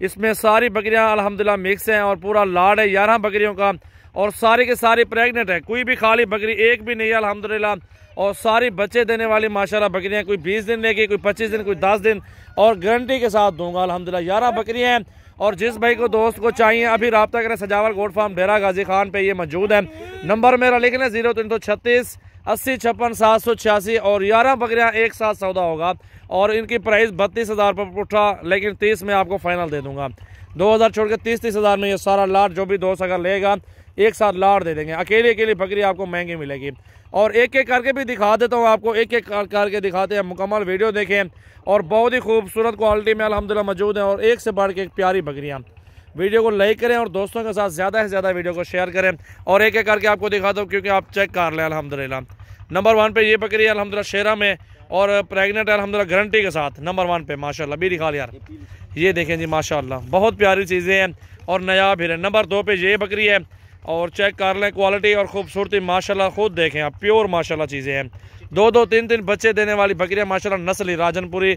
इसमें सारी बकरियां अल्हम्दुलिल्लाह मिक्स हैं और पूरा लाड है 11 बकरियों का और सारी के सारी प्रेग्नेंट है। कोई भी खाली बकरी एक भी नहीं है अल्हम्दुलिल्लाह। और सारी बच्चे देने वाली माशाल्लाह बकरियां, कोई 20 दिन लेगी, कोई 25 दिन, कोई 10 दिन, और गारंटी के साथ दूंगा अल्हम्दुलिल्लाह। 11 बकरियां हैं और जिस भाई को दोस्त को चाहिए अभी रब्ता करें। सजावल गोट फार्म डेरा गाजी खान पे ये मौजूद है। नंबर मेरा लिख लें 0336 80 56 786 और 11 बकरियां एक साथ सौदा होगा और इनकी प्राइस 32,000 पर उठा, लेकिन 30 में आपको फाइनल दे दूंगा। 2,000 छोड़ के 30,000 में ये सारा लाट जो भी दोस्त अगर लेगा एक साथ लाट दे देंगे। अकेली अकेली बकरी आपको महंगी मिलेगी और एक एक करके भी दिखा देता हूँ आपको, एक एक करके दिखाते हैं। मुकम्मल वीडियो देखें और बहुत ही खूबसूरत क्वालिटी में अल्हम्दुलिल्लाह मौजूद है और एक से बढ़ के एक प्यारी बकरियाँ। वीडियो को लाइक करें और दोस्तों के साथ ज़्यादा से ज़्यादा वीडियो को शेयर करें और एक एक करके आपको दिखाता हूँ क्योंकि आप चेक कर लें। अल्हम्दुलिल्लाह नंबर 1 पे ये बकरी है अल्हम्दुलिल्लाह शेरा में और प्रेग्नेंट है अल्हम्दुलिल्लाह गारंटी के साथ। नंबर 1 पे माशाल्लाह भी दिखा यार, ये देखें जी माशाल्लाह बहुत प्यारी चीज़ें हैं और नया भी है। नंबर 2 पे ये बकरी है और चेक कर लें क्वालिटी और खूबसूरती माशाल्लाह, खुद देखें आप, प्योर माशाल्लाह चीज़ें हैं। 2-2 3-3 बच्चे देने वाली बकरियाँ माशाल्लाह, नस्ली राजन, पूरी,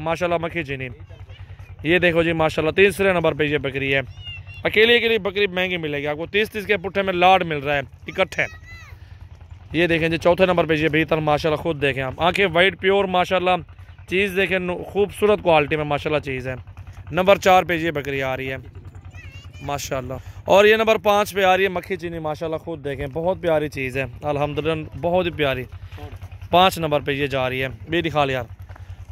माशाल्लाह, मक्खी चीनी। ये देखो जी माशाल्लाह 3 नंबर पे ये बकरी है। अकेली अकेली बकरी महंगी मिलेगी आपको, 30-30 के पुट्ठे में लाड मिल रहा है इकट्ठे। ये देखें जी 4थे नंबर पे ये बेतल माशाल्लाह, खुद देखें आप, आंखें वाइट प्योर माशाल्लाह, चीज़ देखें खूबसूरत क्वालिटी में माशाल्लाह चीज़ है। नंबर 4 पे ये बकरी आ रही है माशाल्लाह और ये नंबर 5 पे आ रही है मक्खी चीनी माशाल्लाह, खुद देखें बहुत प्यारी चीज़ है अल्हम्दुलिल्लाह, बहुत ही प्यारी। 5 नंबर पे ये जा रही है, भी दिखा लिया।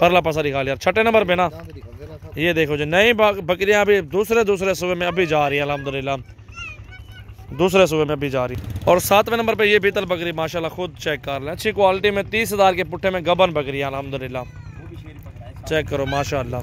परला पासा दिखा लिया। 6ठे नंबर पे ना ये देखो जी नई बकरियां अभी दूसरे सूबे में अभी जा रही है अल्हम्दुलिल्लाह, दूसरे सूबे में भी जा रही। और 7वें नंबर पे ये बेतल बकरी माशाल्लाह, खुद चेक कर लें, अच्छी क्वालिटी में 30,000 के पुट्ठे में गबन बकरी अल्हम्दुलिल्लाह, चेक करो माशाल्लाह।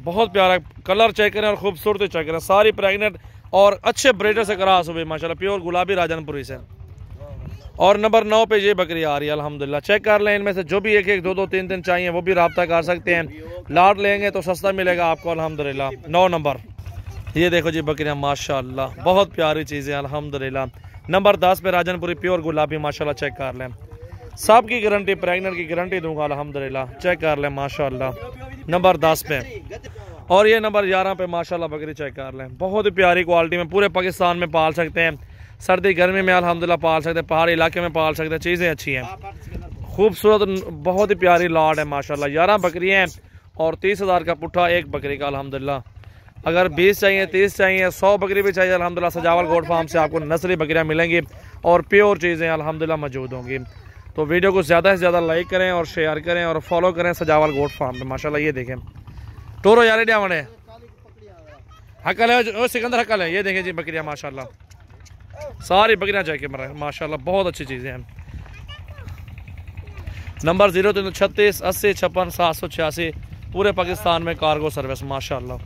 बहुत प्यारा कलर चेक करें और खूबसूरती चेक करें, सारी प्रेग्नेंट और अच्छे ब्रीडर से क्रॉस हुई माशाल्लाह, प्योर गुलाबी राजनपुरी से। और नंबर 9 पे ये बकरी आ रही है अल्हम्दुलिल्लाह। चेक कर लें, इनमें से जो भी 1-1 2-2 3-3 चाहिए वो भी रब्ता कर सकते हैं। लाट लेंगे तो सस्ता मिलेगा आपको अल्हम्दुलिल्लाह। 9 नंबर ये देखो जी बकरियां माशाल्लाह, बहुत प्यारी चीज़ें अल्हम्दुलिल्लाह। नंबर 10 पे राजनपुरी प्योर गुलाबी माशाल्लाह, चेक कर लें, सब की गारंटी, प्रेग्नेंट की गारंटी दूंगा अल्हम्दुलिल्लाह, चेक कर लें माशाल्लाह। नंबर 10 पे और ये नंबर 11 पे माशाल्लाह बकरी, चेक कर लें, बहुत ही प्यारी क्वालिटी में, पूरे पाकिस्तान में पाल सकते हैं, सर्दी गर्मी में अल्हम्दुलिल्लाह पाल सकते हैं, पहाड़ी इलाके में पाल सकते हैं, चीज़ें अच्छी हैं, खूबसूरत बहुत ही प्यारी लाड है माशाल्लाह। 11 बकरियाँ हैं और 30,000 का पुट्ठा एक बकरी का अल्हम्दुलिल्लाह। अगर 20 चाहिए, 30 चाहिए, 100 बकरी भी चाहिए अल्हम्दुलिल्लाह, सजावल गोट फार्म से आपको नस्ली बकरियाँ मिलेंगी और प्योर चीज़ें अल्हम्दुलिल्लाह मौजूद होंगी। तो वीडियो को ज़्यादा से ज़्यादा लाइक करें और शेयर करें और फॉलो करें सजावल गोट फार्म पे माशाल्लाह। ये देखें टोरो यार डियावण है, हकल है, सिकंदर हकल है। ये देखें जी बकरियाँ माशाल्लाह, सारी बकरियाँ चाहिए माशाल्लाह, बहुत अच्छी चीज़ें हैं। नंबर 0336 80 56 786, पूरे पाकिस्तान में कार्गो सर्विस माशाल्लाह।